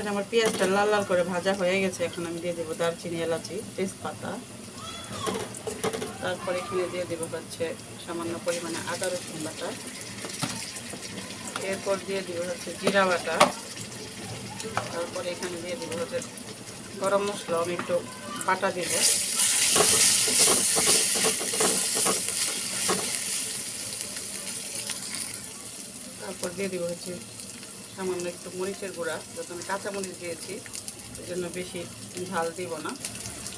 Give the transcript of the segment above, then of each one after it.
এখানে আমার পেঁয়াজটা লাল লাল করে ভাজা হয়ে গেছে। এখন আমি দিয়ে দেবো দারচিনি, এলাচি, তেজপাতা। তারপর এখানে দিয়ে দেবো হচ্ছে সামান্য পরিমাণে আদা রসুন বাটা। এরপর দিয়ে দেবো হচ্ছে জিরা বাটা। তারপরে এখানে দিয়ে দেবো হচ্ছে গরম মশলা আমি একটু বাটা দেব। তারপর দিয়ে দেবো হচ্ছে সামান্য একটু মরিচের গুঁড়া, যখন আমি কাঁচা মরিচ দিয়েছি এই জন্য বেশি ঝাল দিব না।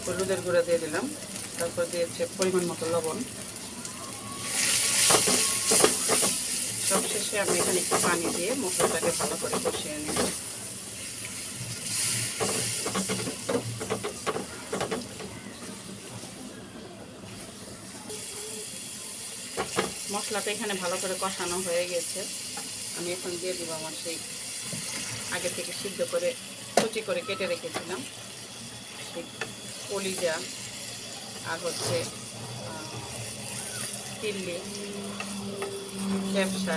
হলুদের গুঁড়া দিয়ে দিলাম। তারপর দিয়েছে পরিমাণ মতো লবণ। সবশেষে আমি এখানে একটু পানি দিয়ে মশলাটাকে ভালো করে কষিয়ে নিব। মশলাটা এখানে ভালো করে কষানো হয়ে গেছে। আমি এখন দিয়ে দিব আমার সেই আগে থেকে সিদ্ধ করে কুচি করে কেটে রেখেছিলাম সেই কলিজা আর হচ্ছে তিল্লি, ক্যাপসা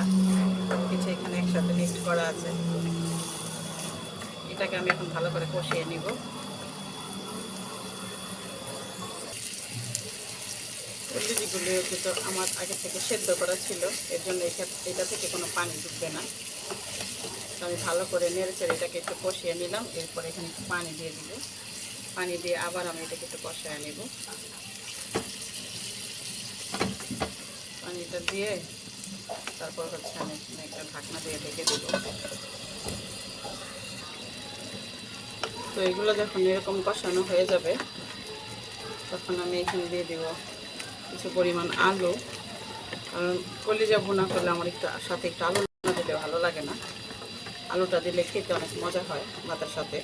কিছু এখানে একসাথে মিক্স করা আছে। এটাকে আমি এখন ভালো করে কষিয়ে নিব। কলিজিগুলো কিন্তু আমার আগে থেকে সেদ্ধ করা ছিল, এর জন্য এটা থেকে কোনো পানি ঢুকবে না। আমি ভালো করে নেড়েচেড়ে এটাকে একটু কষিয়ে নিলাম। এরপর এখানে একটু পানি দিয়ে দিব। পানি দিয়ে আবার আমি এটাকে একটু কষিয়ে নেব। পানিটা দিয়ে তারপর হচ্ছে আমি একটা ঢাকনা দিয়ে ঢেকে দেব। তো এগুলো যখন এরকম কষানো হয়ে যাবে তখন আমি এখানে দিয়ে দেব কিছু পরিমাণ আলু। কারণ কলিজা ভুনা করলে আমার একটু সাথে একটু আলু না দিলে ভালো লাগে না। আলুটা দিলে খেতে অনেক মজা হয় ভাতের সাথে।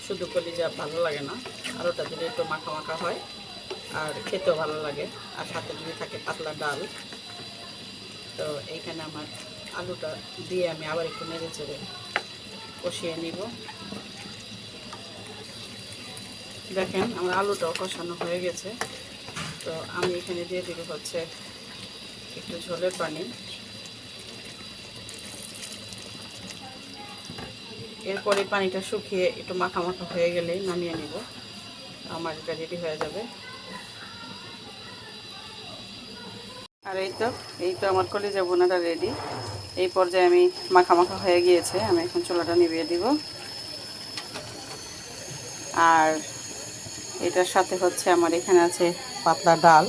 শুধু কলিজা ভালো লাগে না, আলুটা দিলে একটু মাখা মাখা হয় আর খেতেও ভালো লাগে। আর সাথে যদি থাকে পাতলা ডাল। তো এইখানে আমার আলুটা দিয়ে আমি আবার একটু নেড়ে চেড়ে কষিয়ে নিব। দেখেন আমার আলুটাও কষানো হয়ে গেছে। তো আমি এখানে দিয়ে দিব হচ্ছে একটু ঝোলের পানি। এরপরে পানিটা শুকিয়ে একটু মাখা মাখা হয়ে গেলেই নামিয়ে নিব। আমার এটা রেডি হয়ে যাবে। আর এই তো আমার কলিজা ভুনাটা রেডি। এই পর্যায়ে আমি মাখা মাখা হয়ে গিয়েছে। আমি এখন চুলাটা নিভিয়ে দিব। আর এটার সাথে হচ্ছে আমার এখানে আছে পাতলা ডাল।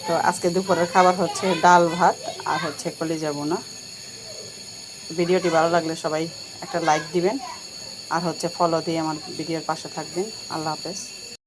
তো আজকে দুপুরের খাবার হচ্ছে ডাল ভাত আর হচ্ছে কলিজা ভুনা। ভিডিওটি ভালো লাগলে সবাই একটা লাইক দিবেন আর হচ্ছে ফলো দিয়ে আমার ভিডিওর পাশে থাকবেন। আল্লাহ হাফেজ।